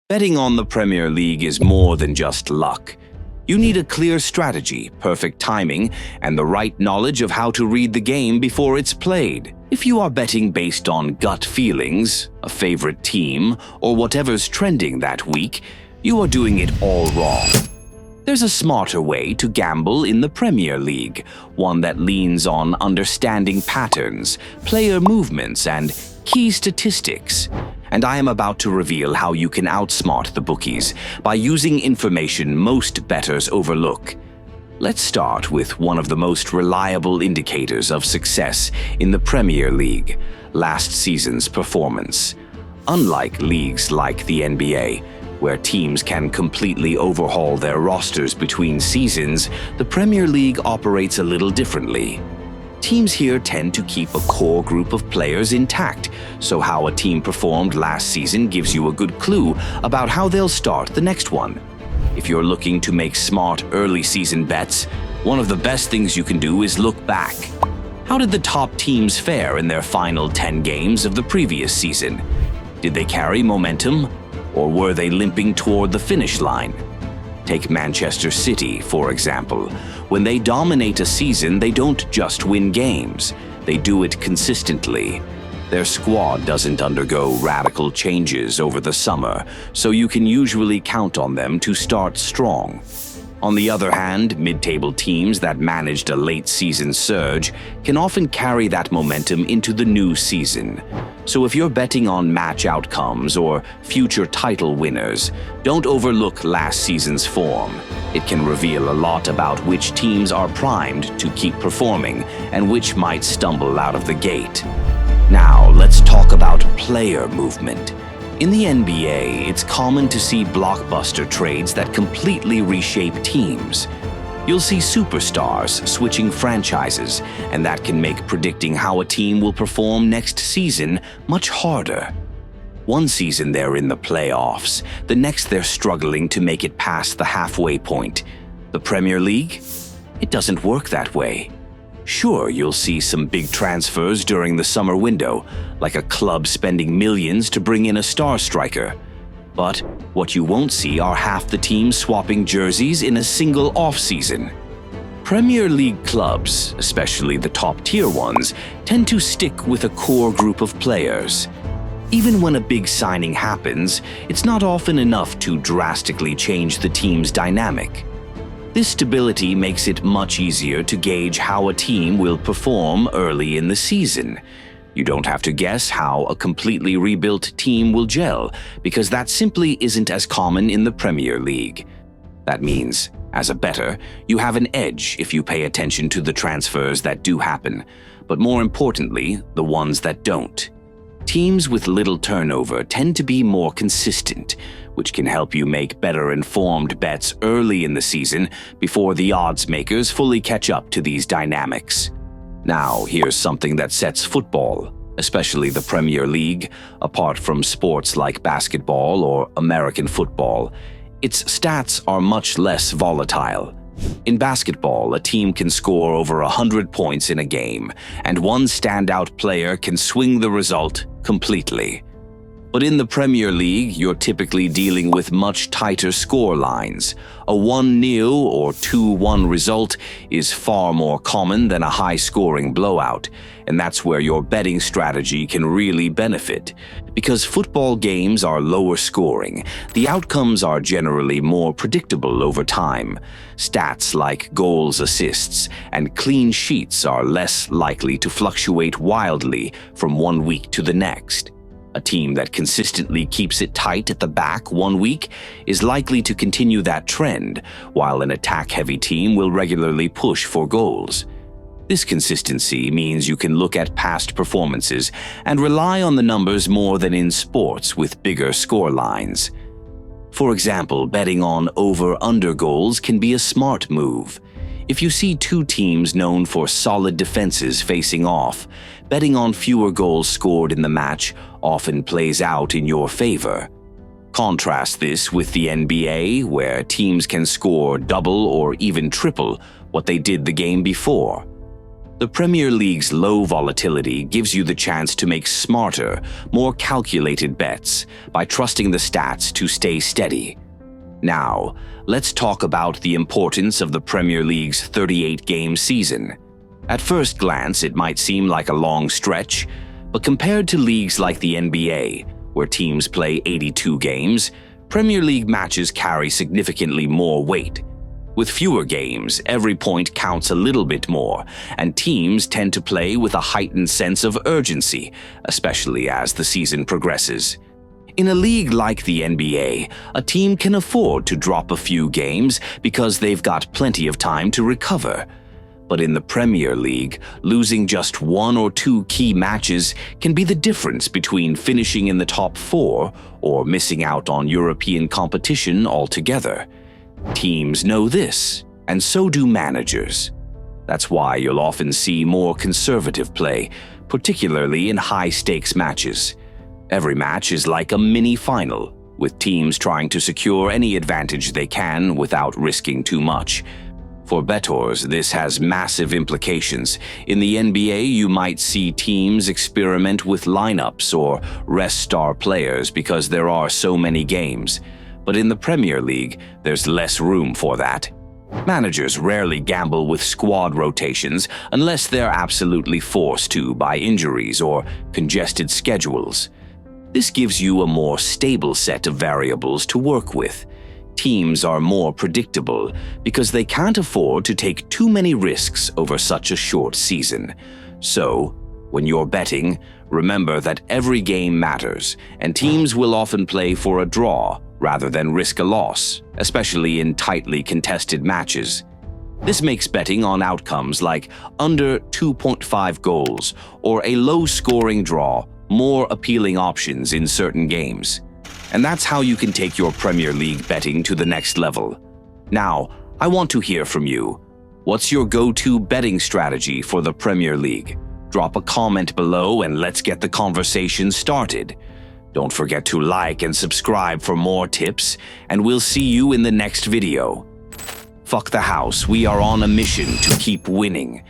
Betting on the Premier League is more than just luck. You need a clear strategy, perfect timing, and the right knowledge of how to read the game before it's played. If you are betting based on gut feelings, a favorite team, or whatever's trending that week, you are doing it all wrong. There's a smarter way to gamble in the Premier League, one that leans on understanding patterns, player movements, and key statistics. And I am about to reveal how you can outsmart the bookies by using information most bettors overlook. Let's start with one of the most reliable indicators of success in the Premier League, last season's performance. Unlike leagues like the NBA, where teams can completely overhaul their rosters between seasons, the Premier League operates a little differently. Teams here tend to keep a core group of players intact, so how a team performed last season gives you a good clue about how they'll start the next one. If you're looking to make smart early season bets, one of the best things you can do is look back. How did the top teams fare in their final 10 games of the previous season? Did they carry momentum, or were they limping toward the finish line? Take Manchester City, for example. When they dominate a season, they don't just win games. They do it consistently. Their squad doesn't undergo radical changes over the summer, so you can usually count on them to start strong. On the other hand, mid-table teams that managed a late-season surge can often carry that momentum into the new season. So if you're betting on match outcomes or future title winners, don't overlook last season's form. It can reveal a lot about which teams are primed to keep performing and which might stumble out of the gate. Now, let's talk about player movement. In the NBA, it's common to see blockbuster trades that completely reshape teams. You'll see superstars switching franchises, and that can make predicting how a team will perform next season much harder. One season they're in the playoffs, the next they're struggling to make it past the halfway point. The Premier League? It doesn't work that way. Sure, you'll see some big transfers during the summer window, like a club spending millions to bring in a star striker. But what you won't see are half the teams swapping jerseys in a single off-season. Premier League clubs, especially the top-tier ones, tend to stick with a core group of players. Even when a big signing happens, it's not often enough to drastically change the team's dynamic. This stability makes it much easier to gauge how a team will perform early in the season. You don't have to guess how a completely rebuilt team will gel, because that simply isn't as common in the Premier League. That means, as a bettor, you have an edge if you pay attention to the transfers that do happen, but more importantly, the ones that don't. Teams with little turnover tend to be more consistent, which can help you make better informed bets early in the season before the odds makers fully catch up to these dynamics. Now, here's something that sets football, especially the Premier League, apart from sports like basketball or American football. Its stats are much less volatile. In basketball, a team can score over 100 points in a game, and one standout player can swing the result completely. But in the Premier League, you're typically dealing with much tighter score lines. A 1-0 or 2-1 result is far more common than a high-scoring blowout, and that's where your betting strategy can really benefit. Because football games are lower scoring, the outcomes are generally more predictable over time. Stats like goals, assists, and clean sheets are less likely to fluctuate wildly from one week to the next. A team that consistently keeps it tight at the back one week is likely to continue that trend, while an attack-heavy team will regularly push for goals. This consistency means you can look at past performances and rely on the numbers more than in sports with bigger score lines. For example, betting on over-under goals can be a smart move. If you see two teams known for solid defenses facing off, betting on fewer goals scored in the match often plays out in your favor. Contrast this with the NBA, where teams can score double or even triple what they did the game before. The Premier League's low volatility gives you the chance to make smarter, more calculated bets by trusting the stats to stay steady. Now, let's talk about the importance of the Premier League's 38-game season. At first glance, it might seem like a long stretch, but compared to leagues like the NBA, where teams play 82 games, Premier League matches carry significantly more weight. With fewer games, every point counts a little bit more, and teams tend to play with a heightened sense of urgency, especially as the season progresses. In a league like the NBA, a team can afford to drop a few games because they've got plenty of time to recover. But in the Premier League, losing just 1 or 2 key matches can be the difference between finishing in the top 4 or missing out on European competition altogether. Teams know this, and so do managers. That's why you'll often see more conservative play, particularly in high-stakes matches. Every match is like a mini-final, with teams trying to secure any advantage they can without risking too much. For bettors, this has massive implications. In the NBA, you might see teams experiment with lineups or rest star players because there are so many games. But in the Premier League, there's less room for that. Managers rarely gamble with squad rotations unless they're absolutely forced to by injuries or congested schedules. This gives you a more stable set of variables to work with. Teams are more predictable because they can't afford to take too many risks over such a short season. So, when you're betting, remember that every game matters, and teams will often play for a draw rather than risk a loss, especially in tightly contested matches. This makes betting on outcomes like under 2.5 goals or a low-scoring draw more appealing options in certain games. And that's how you can take your Premier League betting to the next level. Now, I want to hear from you. What's your go-to betting strategy for the Premier League? Drop a comment below and let's get the conversation started. Don't forget to like and subscribe for more tips, and we'll see you in the next video. Fuck the house, we are on a mission to keep winning.